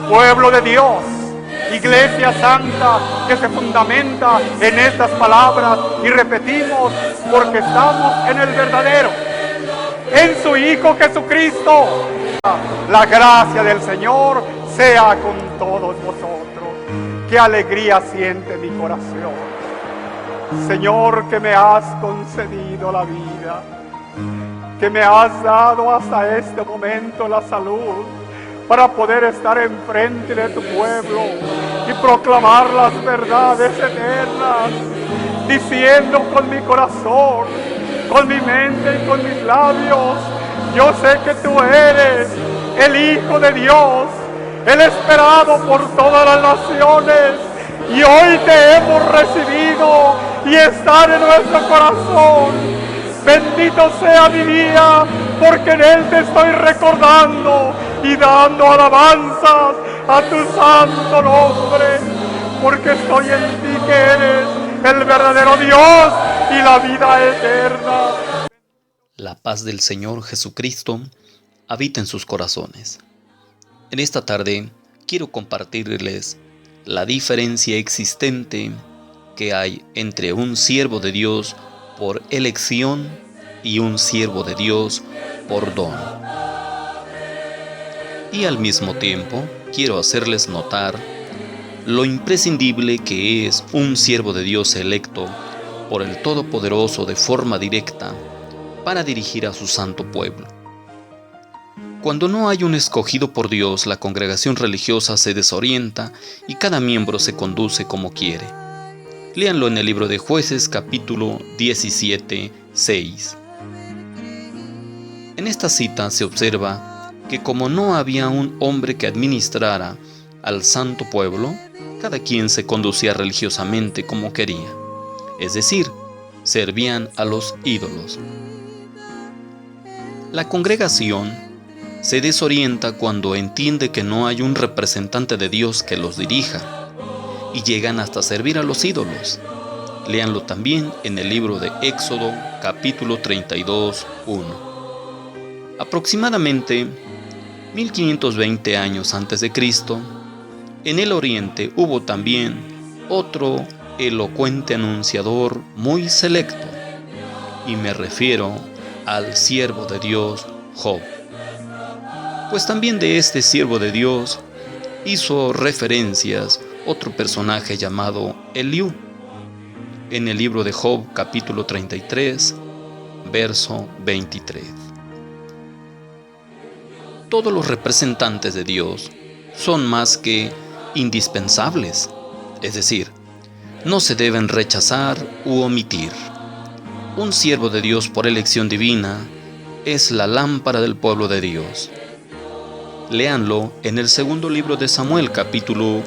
pueblo de Dios, iglesia santa que se fundamenta en estas palabras y repetimos porque estamos en el verdadero, en su Hijo Jesucristo. La gracia del Señor sea con todos vosotros. Qué alegría siente mi corazón, Señor, que me has concedido la vida, que me has dado hasta este momento la salud para poder estar enfrente de tu pueblo y proclamar las verdades eternas, diciendo con mi corazón, con mi mente y con mis labios: yo sé que tú eres el Hijo de Dios, el esperado por todas las naciones, y hoy te hemos recibido y está en nuestro corazón. Bendito sea mi día, porque en él te estoy recordando y dando alabanzas a tu santo nombre, porque estoy en ti, que eres el verdadero Dios y la vida eterna. La paz del Señor Jesucristo habita en sus corazones. En esta tarde quiero compartirles la diferencia existente que hay entre un siervo de Dios por elección y un siervo de Dios por don. Y al mismo tiempo quiero hacerles notar lo imprescindible que es un siervo de Dios electo por el Todopoderoso de forma directa para dirigir a su santo pueblo. Cuando no hay un escogido por Dios, la congregación religiosa se desorienta y cada miembro se conduce como quiere. Léanlo en el libro de Jueces, capítulo 17, 6. En esta cita se observa que como no había un hombre que administrara al santo pueblo, cada quien se conducía religiosamente como quería, es decir, servían a los ídolos. La congregación se desorienta cuando entiende que no hay un representante de Dios que los dirija, y llegan hasta servir a los ídolos. Léanlo también en el libro de Éxodo, capítulo 32, 1. Aproximadamente 1520 años antes de Cristo, en el Oriente hubo también otro elocuente anunciador muy selecto, y me refiero al siervo de Dios, Job. Pues también de este siervo de Dios hizo referencias otro personaje llamado Eliú, en el libro de Job, capítulo 33, verso 23. Todos los representantes de Dios son más que indispensables, es decir, no se deben rechazar u omitir. Un siervo de Dios por elección divina es la lámpara del pueblo de Dios. Léanlo en el segundo libro de Samuel, capítulo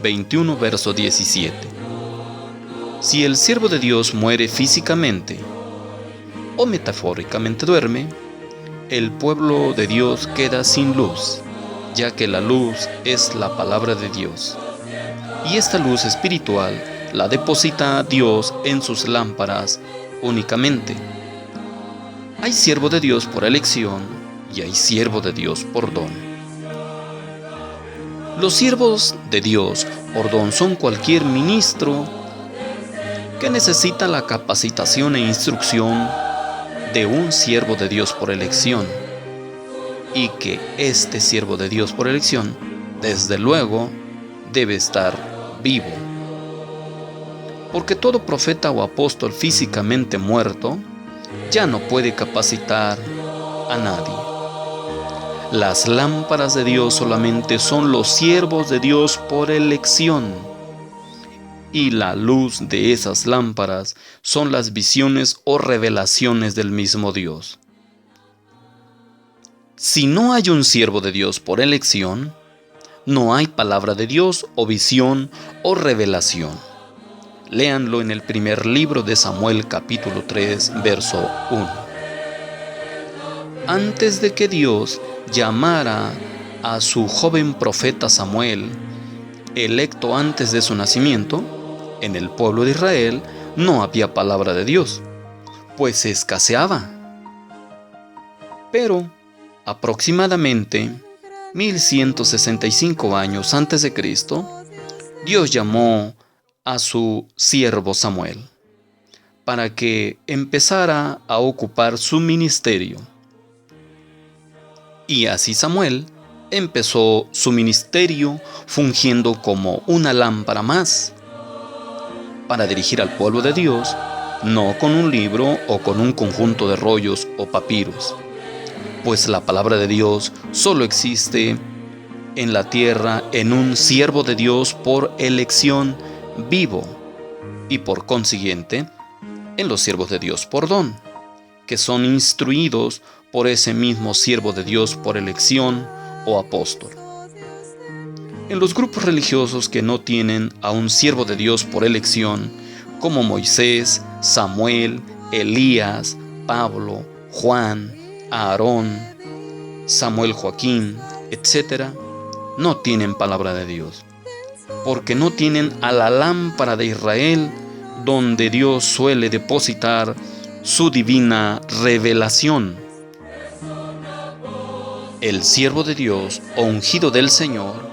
21, verso 17. Si el siervo de Dios muere físicamente o metafóricamente duerme, el pueblo de Dios queda sin luz, ya que la luz es la palabra de Dios. Y esta luz espiritual la deposita Dios en sus lámparas únicamente. Hay siervo de Dios por elección y hay siervo de Dios por don. Los siervos de Dios por don son cualquier ministro que necesita la capacitación e instrucción de un siervo de Dios por elección, y que este siervo de Dios por elección, desde luego, debe estar vivo. Porque todo profeta o apóstol físicamente muerto ya no puede capacitar a nadie. Las lámparas de Dios solamente son los siervos de Dios por elección, y la luz de esas lámparas son las visiones o revelaciones del mismo Dios. Si no hay un siervo de Dios por elección, no hay palabra de Dios o visión o revelación. Léanlo en el primer libro de Samuel, capítulo 3, verso 1. Antes de que Dios llamara a su joven profeta Samuel, electo antes de su nacimiento, en el pueblo de Israel no había palabra de Dios, pues se escaseaba. Pero aproximadamente 1165 años antes de Cristo, Dios llamó a su siervo Samuel para que empezara a ocupar su ministerio. Y así Samuel empezó su ministerio fungiendo como una lámpara más para dirigir al pueblo de Dios, no con un libro o con un conjunto de rollos o papiros, pues la palabra de Dios solo existe en la tierra en un siervo de Dios por elección vivo y por consiguiente en los siervos de Dios por don, que son instruidos por ese mismo siervo de Dios por elección o apóstol. En los grupos religiosos que no tienen a un siervo de Dios por elección, como Moisés, Samuel, Elías, Pablo, Juan, Aarón, Samuel Joaquín, etc., no tienen palabra de Dios, porque no tienen a la lámpara de Israel donde Dios suele depositar su divina revelación. El siervo de Dios o ungido del Señor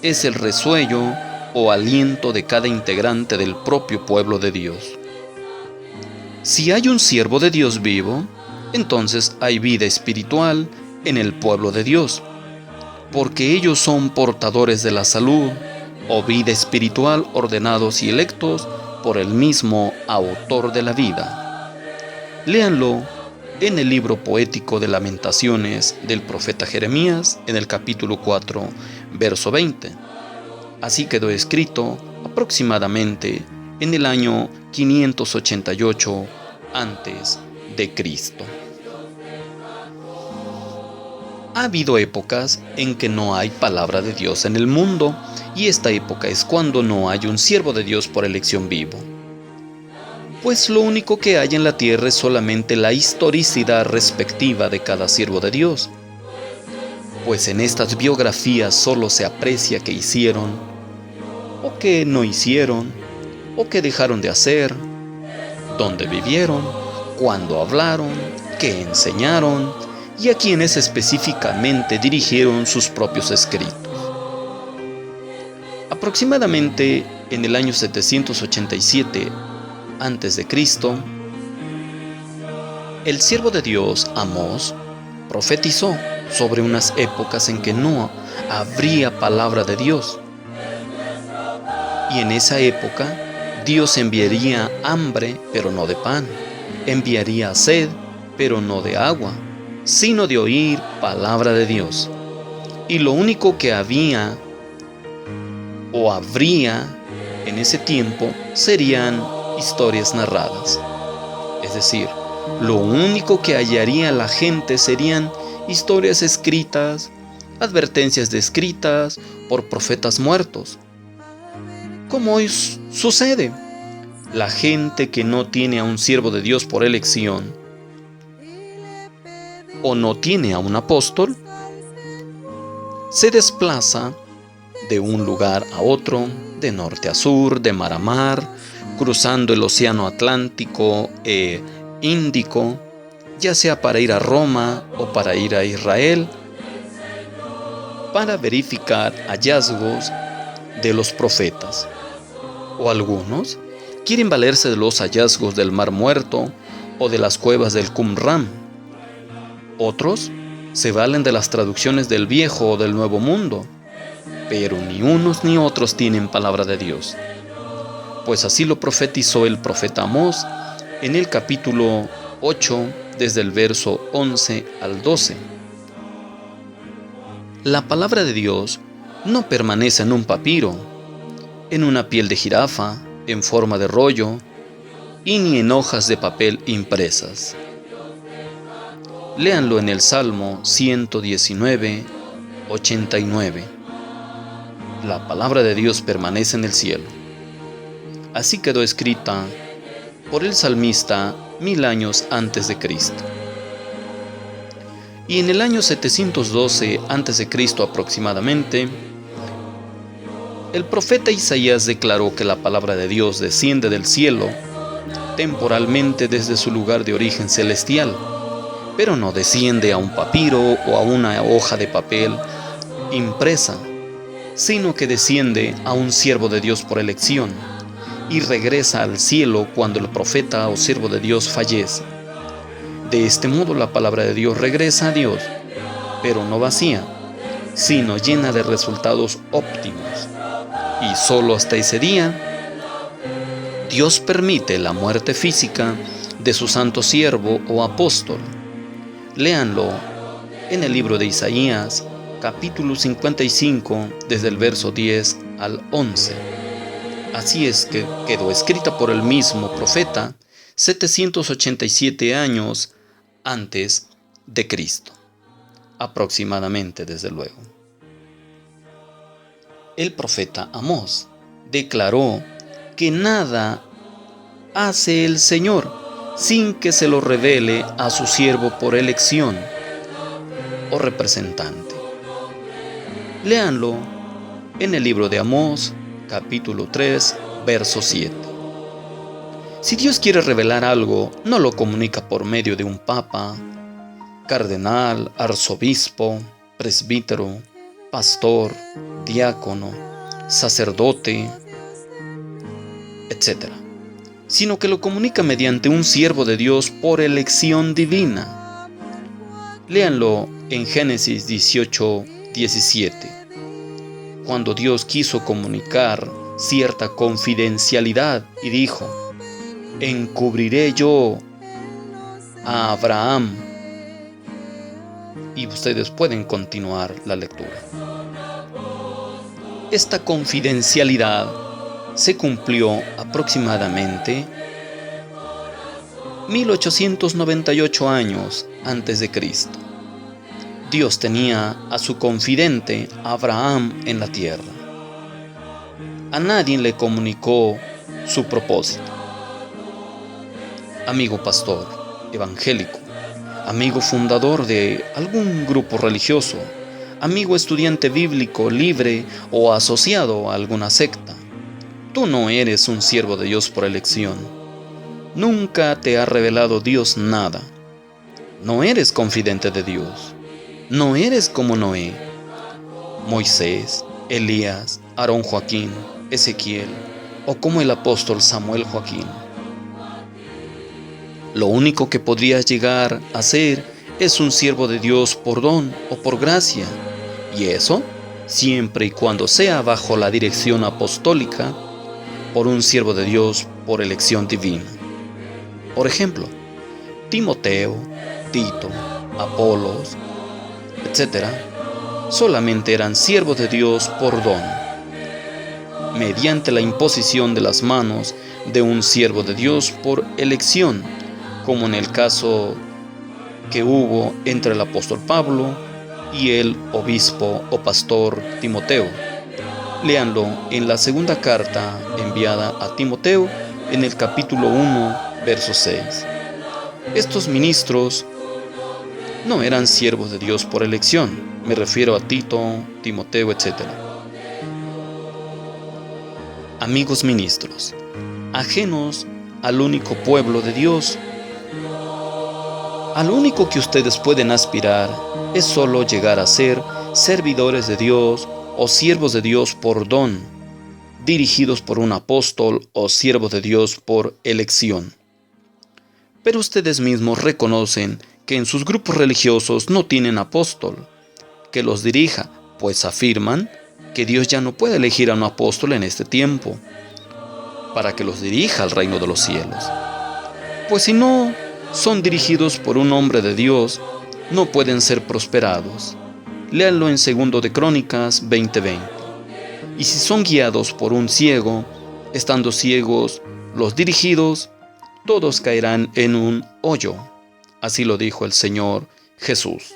es el resuello o aliento de cada integrante del propio pueblo de Dios. Si hay un siervo de Dios vivo, entonces hay vida espiritual en el pueblo de Dios, porque ellos son portadores de la salud o vida espiritual ordenados y electos por el mismo autor de la vida. Léanlo en el libro poético de Lamentaciones del profeta Jeremías, en el capítulo 4, verso 20. Así quedó escrito aproximadamente en el año 588 antes de Cristo. Ha habido épocas en que no hay palabra de Dios en el mundo, y esta época es cuando no hay un siervo de Dios por elección vivo. Pues lo único que hay en la tierra es solamente la historicidad respectiva de cada siervo de Dios. Pues en estas biografías solo se aprecia qué hicieron, o qué no hicieron, o qué dejaron de hacer, dónde vivieron, cuándo hablaron, qué enseñaron, y a quienes específicamente dirigieron sus propios escritos. Aproximadamente en el año 787 a.C., el siervo de Dios, Amós, profetizó sobre unas épocas en que no habría palabra de Dios. Y en esa época, Dios enviaría hambre, pero no de pan, enviaría sed, pero no de agua, sino de oír palabra de Dios. Y lo único que había o habría en ese tiempo serían historias narradas. Es decir, lo único que hallaría la gente serían historias escritas, advertencias descritas por profetas muertos. Como hoy sucede, la gente que no tiene a un siervo de Dios por elección o no tiene a un apóstol, se desplaza de un lugar a otro, de norte a sur, de mar a mar, cruzando el océano Atlántico e Índico, ya sea para ir a Roma o para ir a Israel, para verificar hallazgos de los profetas. O algunos quieren valerse de los hallazgos del Mar Muerto o de las cuevas del Qumran. Otros se valen de las traducciones del Viejo o del Nuevo Mundo, pero ni unos ni otros tienen palabra de Dios. Pues así lo profetizó el profeta Amós en el capítulo 8, desde el verso 11 al 12. La palabra de Dios no permanece en un papiro, en una piel de jirafa, en forma de rollo, y ni en hojas de papel impresas. Léanlo en el Salmo 119, 89. La palabra de Dios permanece en el cielo. Así quedó escrita por el salmista 1000 años antes de Cristo. Y en el año 712 antes de Cristo aproximadamente, el profeta Isaías declaró que la palabra de Dios desciende del cielo temporalmente desde su lugar de origen celestial, pero no desciende a un papiro o a una hoja de papel impresa, sino que desciende a un siervo de Dios por elección y regresa al cielo cuando el profeta o siervo de Dios fallece. De este modo la palabra de Dios regresa a Dios, pero no vacía, sino llena de resultados óptimos. Y solo hasta ese día, Dios permite la muerte física de su santo siervo o apóstol. Léanlo en el libro de Isaías, capítulo 55, desde el verso 10 al 11. Así es que quedó escrita por el mismo profeta 787 años antes de Cristo, aproximadamente, desde luego. El profeta Amós declaró que nada hace el Señor sin que se lo revele a su siervo por elección o representante. Léanlo en el libro de Amós, capítulo 3, verso 7. Si Dios quiere revelar algo, no lo comunica por medio de un papa, cardenal, arzobispo, presbítero, pastor, diácono, sacerdote, etc., sino que lo comunica mediante un siervo de Dios por elección divina. Léanlo en Génesis 18, 17. Cuando Dios quiso comunicar cierta confidencialidad y dijo: encubriré yo a Abraham. Y ustedes pueden continuar la lectura. Esta confidencialidad se cumplió aproximadamente 1898 años antes de Cristo. Dios tenía a su confidente Abraham en la tierra. A nadie le comunicó su propósito. Amigo pastor, evangélico, amigo fundador de algún grupo religioso, amigo estudiante bíblico libre o asociado a alguna secta, tú no eres un siervo de Dios por elección. Nunca te ha revelado Dios nada. No eres confidente de Dios. No eres como Noé, Moisés, Elías, Aarón Joaquín, Ezequiel o como el apóstol Samuel Joaquín. Lo único que podrías llegar a ser es un siervo de Dios por don o por gracia, y eso siempre y cuando sea bajo la dirección apostólica por un siervo de Dios por elección divina. Por ejemplo, Timoteo, Tito, Apolos, etc., solamente eran siervos de Dios por don, mediante la imposición de las manos de un siervo de Dios por elección, como en el caso que hubo entre el apóstol Pablo y el obispo o pastor Timoteo. Léanlo en la segunda carta enviada a Timoteo en el capítulo 1, verso 6. Estos ministros no eran siervos de Dios por elección, me refiero a Tito, Timoteo, etc. Amigos ministros, ajenos al único pueblo de Dios, al único que ustedes pueden aspirar es solo llegar a ser servidores de Dios o siervos de Dios por don, dirigidos por un apóstol o siervo de Dios por elección. Pero ustedes mismos reconocen que en sus grupos religiosos no tienen apóstol que los dirija, pues afirman que Dios ya no puede elegir a un apóstol en este tiempo para que los dirija al reino de los cielos. Pues si no son dirigidos por un hombre de Dios, no pueden ser prosperados. Léanlo en 2 de Crónicas 20:20. Y si son guiados por un ciego, estando ciegos los dirigidos, todos caerán en un hoyo. Así lo dijo el Señor Jesús.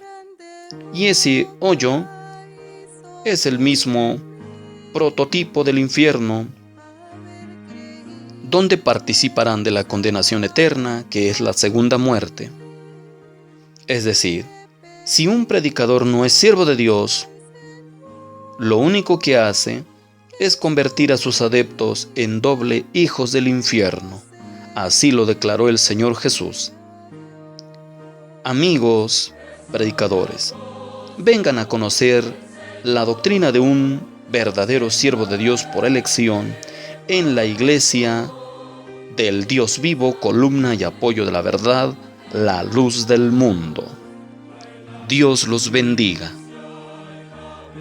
Y ese hoyo es el mismo prototipo del infierno, donde participarán de la condenación eterna, que es la segunda muerte. Es decir, si un predicador no es siervo de Dios, lo único que hace es convertir a sus adeptos en doble hijos del infierno. Así lo declaró el Señor Jesús. Amigos predicadores, vengan a conocer la doctrina de un verdadero siervo de Dios por elección en la Iglesia del Dios vivo, columna y apoyo de la verdad, la luz del mundo. Dios los bendiga.